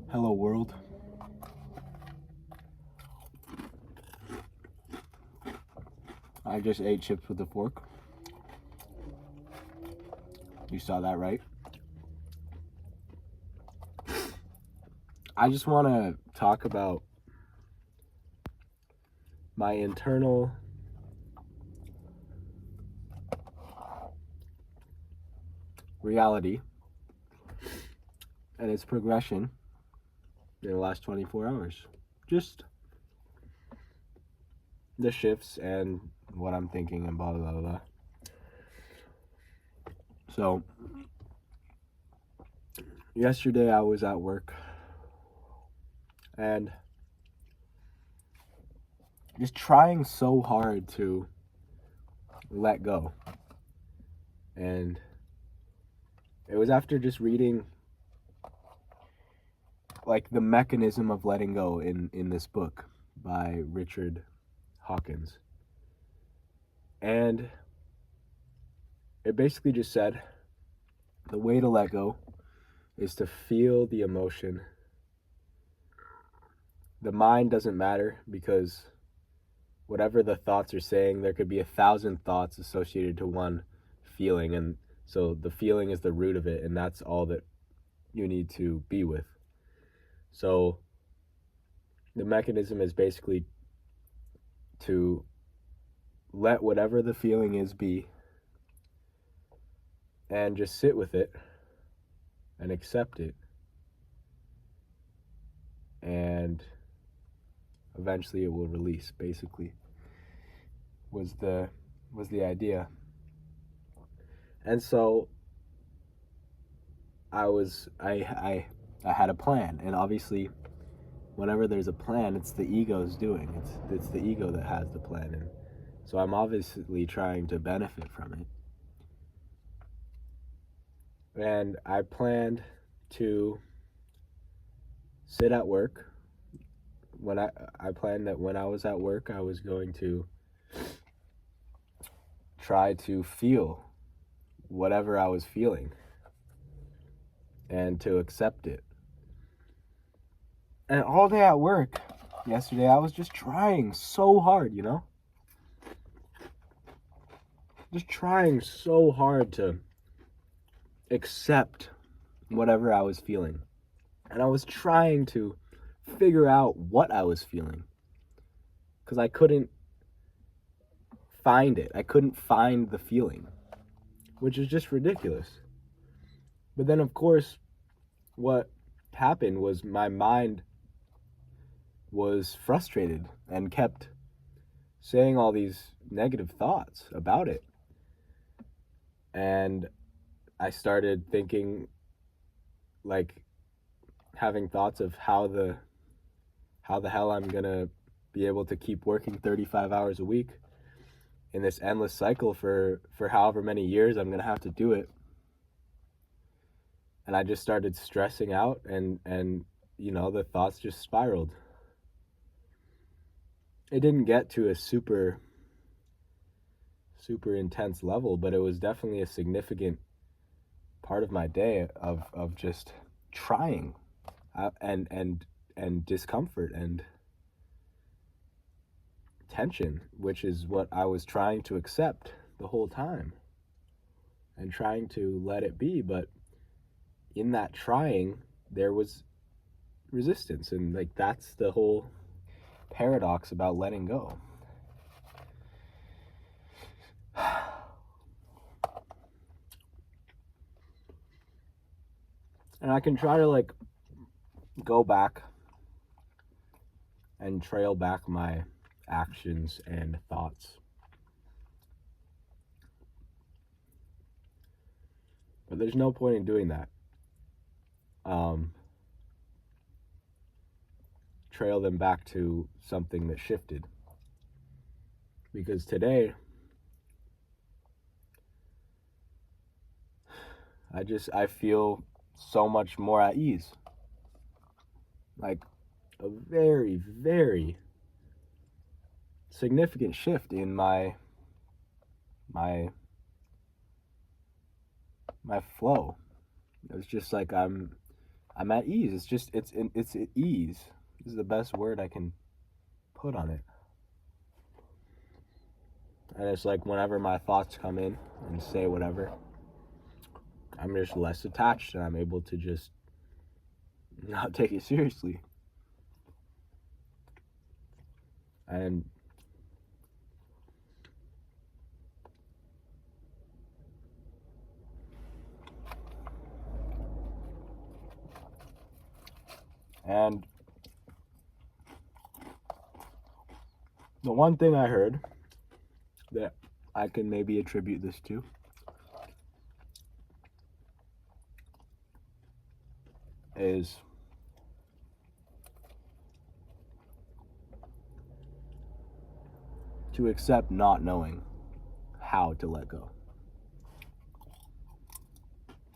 Hello world. I just ate chips with a fork. You saw that, right? I just want to talk about my internal reality and its progression in the last 24 hours. Just the shifts and what I'm thinking and blah, blah, blah, blah. So, yesterday I was at work and just trying so hard to let go. And it was after just reading like the mechanism of letting go in this book by Richard Hawkins. And it basically just said the way to let go is to feel the emotion. The mind doesn't matter because whatever the thoughts are saying, there could be 1,000 thoughts associated to one feeling. And so the feeling is the root of it, and that's all that you need to be with. So the mechanism is basically to let whatever the feeling is be and just sit with it and accept it. And eventually it will release, basically, was the idea. And so I had a plan, and obviously whenever there's a plan, it's the ego's doing. It's the ego that has the plan, and so I'm obviously trying to benefit from it. And I planned to sit at work. When I planned that when I was at work, I was going to try to feel whatever I was feeling and to accept it. And all day at work yesterday, I was just trying so hard, just trying so hard to accept whatever I was feeling. And I was trying to figure out what I was feeling because I couldn't find it. I couldn't find the feeling, which is just ridiculous. But then, of course, what happened was my mind was frustrated and kept saying all these negative thoughts about it. And I started thinking, like, having thoughts of how the hell I'm gonna be able to keep working 35 hours a week in this endless cycle for however many years I'm gonna have to do it. And I just started stressing out, and the thoughts just spiraled. It didn't get to a super intense level, but it was definitely a significant part of my day of just trying and discomfort and tension, which is what I was trying to accept the whole time and trying to let it be. But in that trying, there was resistance, and like that's the whole paradox about letting go. And I can try to like go back and trail back my actions and thoughts, but there's no point in doing that. Trail them back to something that shifted, because today I feel so much more at ease, like a very, very significant shift in my flow. It's just like I'm I'm at ease. It's at ease. This is the best word I can put on it. And it's like whenever my thoughts come in and say whatever, I'm just less attached and I'm able to just not take it seriously. And the one thing I heard that I can maybe attribute this to is to accept not knowing how to let go.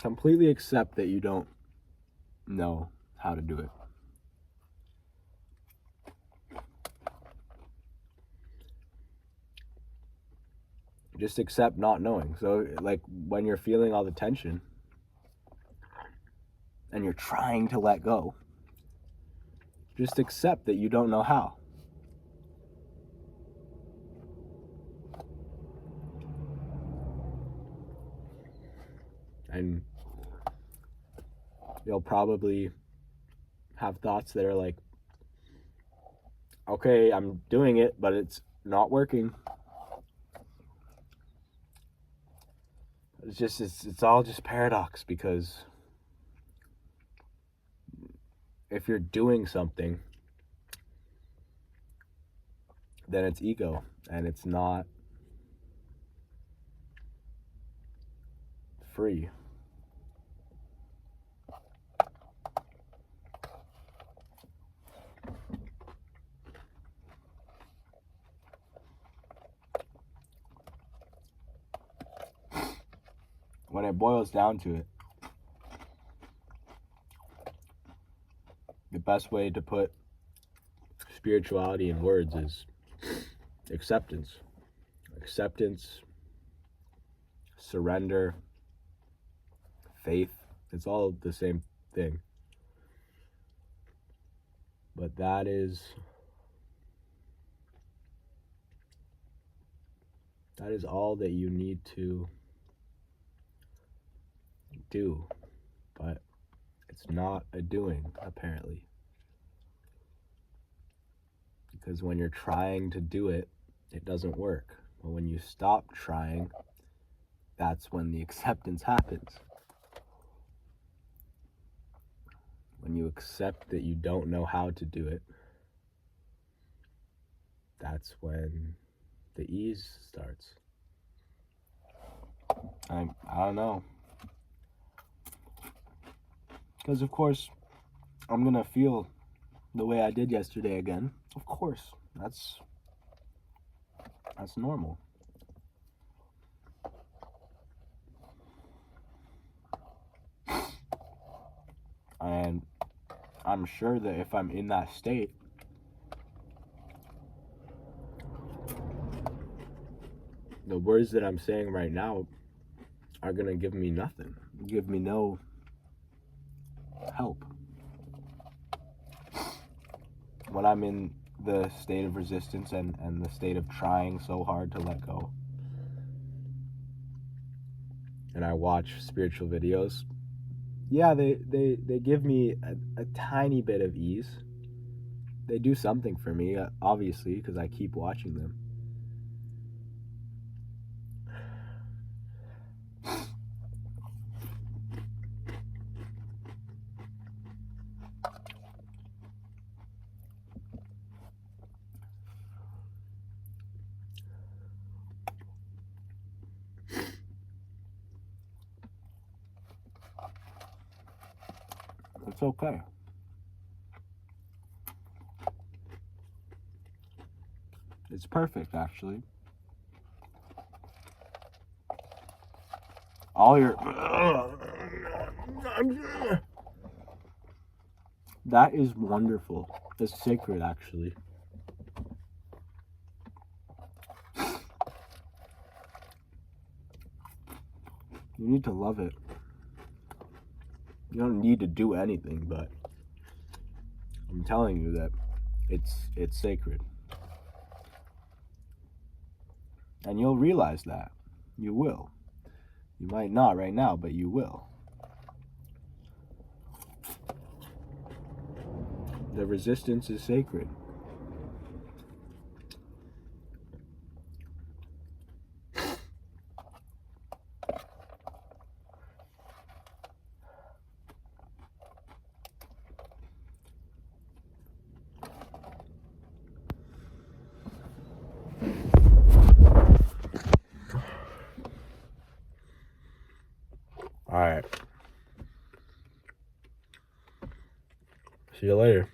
Completely accept that you don't know how to do it. Just accept not knowing. So, like, when you're feeling all the tension and you're trying to let go, just accept that you don't know how. And you'll probably have thoughts that are like, okay, I'm doing it, but it's not working. It's all just paradox, because if you're doing something, then it's ego, and it's not free. When it boils down to it, the best way to put spirituality in words is acceptance. Acceptance, surrender, faith. It's all the same thing. But that is all that you need to do. But it's not a doing, apparently. Because when you're trying to do it, it doesn't work. But when you stop trying, that's when the acceptance happens. When you accept that you don't know how to do it, that's when the ease starts. I don't know. Because, of course, I'm going to feel the way I did yesterday again. Of course. That's normal. And I'm sure that if I'm in that state, the words that I'm saying right now are going to give me nothing, give me no help. When I'm in the state of resistance and the state of trying so hard to let go, and I watch spiritual videos, yeah, they give me a tiny bit of ease. They do something for me, obviously, because I keep watching them. It's okay. It's perfect, actually. All your... That is wonderful. It's sacred, actually. You need to love it. You don't need to do anything, but I'm telling you that it's sacred. And you'll realize that. You will. You might not right now, but you will. The resistance is sacred. All right. See you later.